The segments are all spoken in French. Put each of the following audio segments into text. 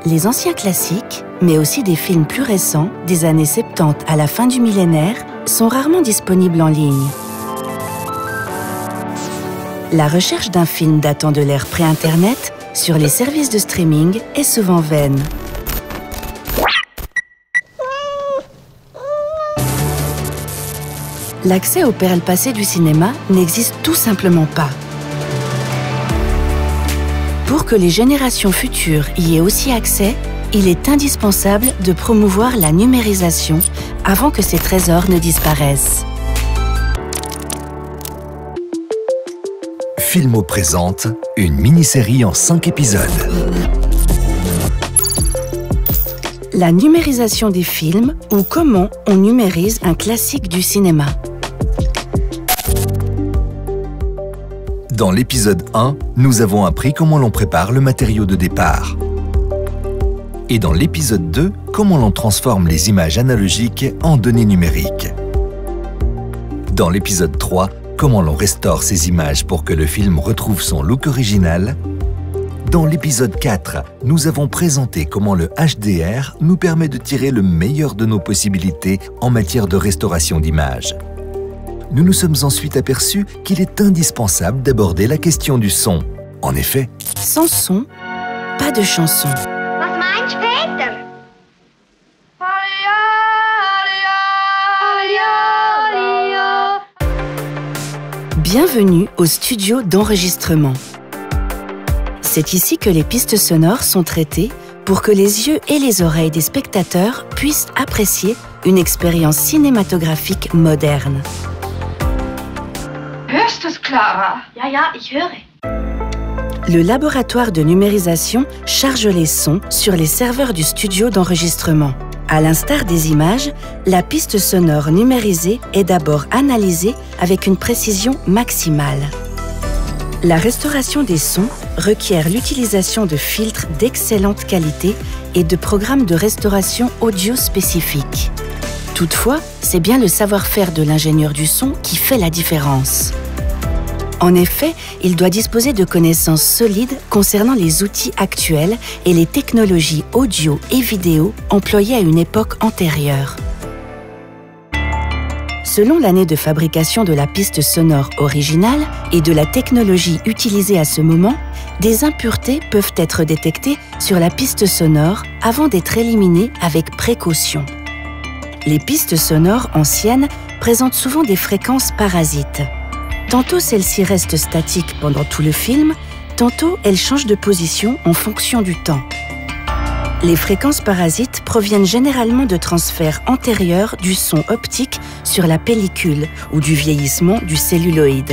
Les anciens classiques, mais aussi des films plus récents, des années 70 à la fin du millénaire, sont rarement disponibles en ligne. La recherche d'un film datant de l'ère pré-Internet sur les services de streaming est souvent vaine. L'accès aux perles passées du cinéma n'existe tout simplement pas. Pour que les générations futures y aient aussi accès, il est indispensable de promouvoir la numérisation avant que ces trésors ne disparaissent. Filmo présente une mini-série en 5 épisodes. La numérisation des films ou comment on numérise un classique du cinéma. Dans l'épisode 1, nous avons appris comment l'on prépare le matériau de départ. Et dans l'épisode 2, comment l'on transforme les images analogiques en données numériques. Dans l'épisode 3, comment l'on restaure ces images pour que le film retrouve son look original. Dans l'épisode 4, nous avons présenté comment le HDR nous permet de tirer le meilleur de nos possibilités en matière de restauration d'images. Nous nous sommes ensuite aperçus qu'il est indispensable d'aborder la question du son. En effet, sans son, pas de chanson. Was meinst du, Peter? Bienvenue au studio d'enregistrement. C'est ici que les pistes sonores sont traitées pour que les yeux et les oreilles des spectateurs puissent apprécier une expérience cinématographique moderne. Hörst du's, Clara? Ja, ja, ich höre. Le laboratoire de numérisation charge les sons sur les serveurs du studio d'enregistrement. À l'instar des images, la piste sonore numérisée est d'abord analysée avec une précision maximale. La restauration des sons requiert l'utilisation de filtres d'excellente qualité et de programmes de restauration audio spécifiques. Toutefois, c'est bien le savoir-faire de l'ingénieur du son qui fait la différence. En effet, il doit disposer de connaissances solides concernant les outils actuels et les technologies audio et vidéo employées à une époque antérieure. Selon l'année de fabrication de la piste sonore originale et de la technologie utilisée à ce moment, des impuretés peuvent être détectées sur la piste sonore avant d'être éliminées avec précaution. Les pistes sonores anciennes présentent souvent des fréquences parasites. Tantôt celles-ci restent statiques pendant tout le film, tantôt elles changent de position en fonction du temps. Les fréquences parasites proviennent généralement de transferts antérieurs du son optique sur la pellicule ou du vieillissement du celluloïd.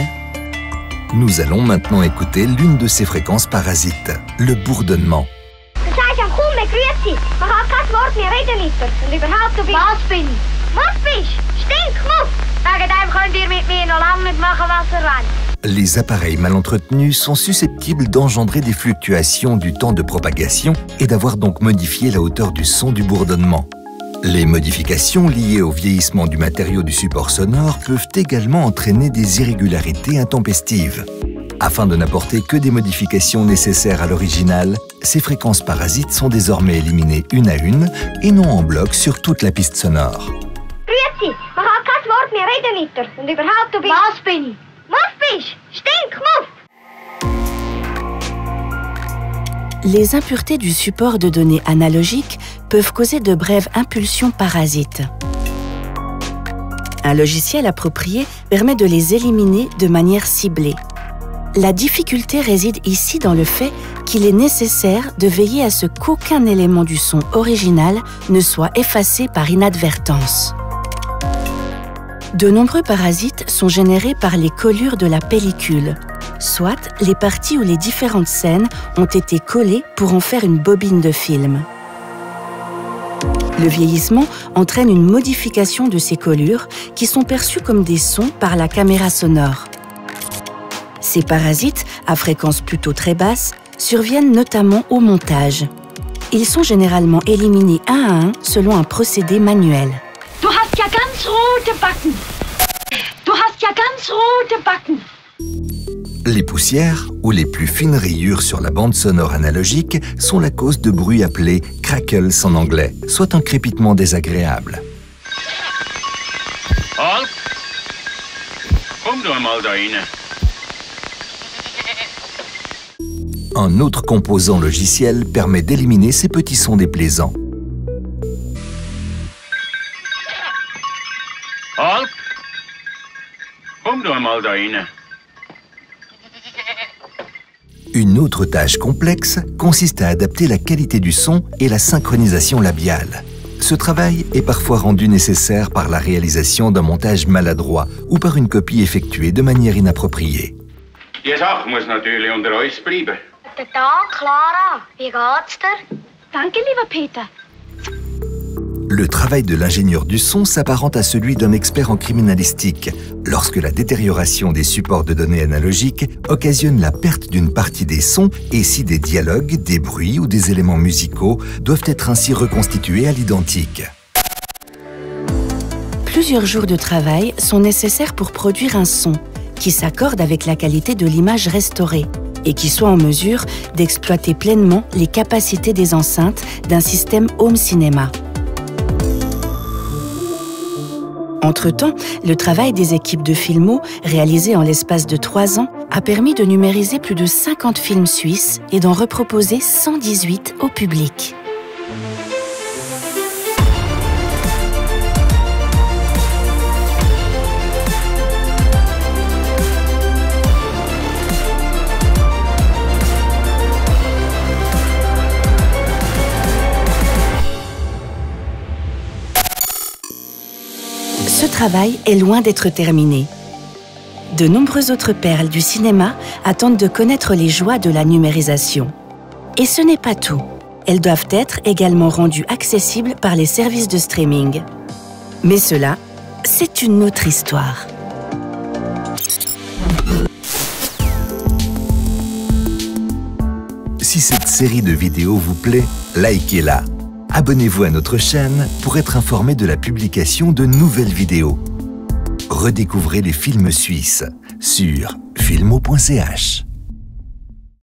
nous allons maintenant écouter l'une de ces fréquences parasites, le bourdonnement. Du sagst am Kumme grüezi. Man kann kein Wort mehr reden mit dir. Und überhaupt, du bist... Was bin ich? Was bist? Stinkmuff! Wegen dem könnt ihr mit mir noch lange nicht machen, was ihr wollt. Les appareils mal entretenus sont susceptibles d'engendrer des fluctuations du temps de propagation et d'avoir donc modifié la hauteur du son du bourdonnement. Les modifications liées au vieillissement du matériau du support sonore peuvent également entraîner des irrégularités intempestives. Afin de n'apporter que des modifications nécessaires à l'original, ces fréquences parasites sont désormais éliminées une à une et non en bloc sur toute la piste sonore. Grüezi, man kann kein Wort mehr reden mit dir. Und überhaupt, du bist... Was bin ich? Was bist? Stinkmuff! Les impuretés du support de données analogiques peuvent causer de brèves impulsions parasites. Un logiciel approprié permet de les éliminer de manière ciblée. La difficulté réside ici dans le fait qu'il est nécessaire de veiller à ce qu'aucun élément du son original ne soit effacé par inadvertance. De nombreux parasites sont générés par les collures de la pellicule, soit les parties où les différentes scènes ont été collées pour en faire une bobine de film. Le vieillissement entraîne une modification de ces collures qui sont perçues comme des sons par la caméra sonore. Ces parasites, à fréquence plutôt très basse, surviennent notamment au montage. Ils sont généralement éliminés un à un selon un procédé manuel. Du hast ja ganz rote Backen. Du hast ja ganz rote Backen. Les poussières ou les plus fines rayures sur la bande sonore analogique sont la cause de bruits appelés « crackles » en anglais, soit un crépitement désagréable. Hulk, kom nou eenmaal daarin. Un autre composant logiciel permet d'éliminer ces petits sons déplaisants. Hulk, kom nou eenmaal daarin. Une autre tâche complexe consiste à adapter la qualité du son et la synchronisation labiale. Ce travail est parfois rendu nécessaire par la réalisation d'un montage maladroit ou par une copie effectuée de manière inappropriée. Die Sache muss natürlich unter uns bleiben. Guten Tag, Clara. Wie geht's dir? Danke, lieber Peter. Le travail de l'ingénieur du son s'apparente à celui d'un expert en criminalistique, lorsque la détérioration des supports de données analogiques occasionne la perte d'une partie des sons et si des dialogues, des bruits ou des éléments musicaux doivent être ainsi reconstitués à l'identique. Plusieurs jours de travail sont nécessaires pour produire un son qui s'accorde avec la qualité de l'image restaurée et qui soit en mesure d'exploiter pleinement les capacités des enceintes d'un système home cinéma. Entre-temps, le travail des équipes de Filmo, réalisé en l'espace de 3 ans, a permis de numériser plus de 50 films suisses et d'en reproposer 118 au public. Ce travail est loin d'être terminé. De nombreuses autres perles du cinéma attendent de connaître les joies de la numérisation. Et ce n'est pas tout. Elles doivent être également rendues accessibles par les services de streaming. Mais cela, c'est une autre histoire. Si cette série de vidéos vous plaît, likez-la. Abonnez-vous à notre chaîne pour être informé de la publication de nouvelles vidéos. Redécouvrez les films suisses sur filmo.ch.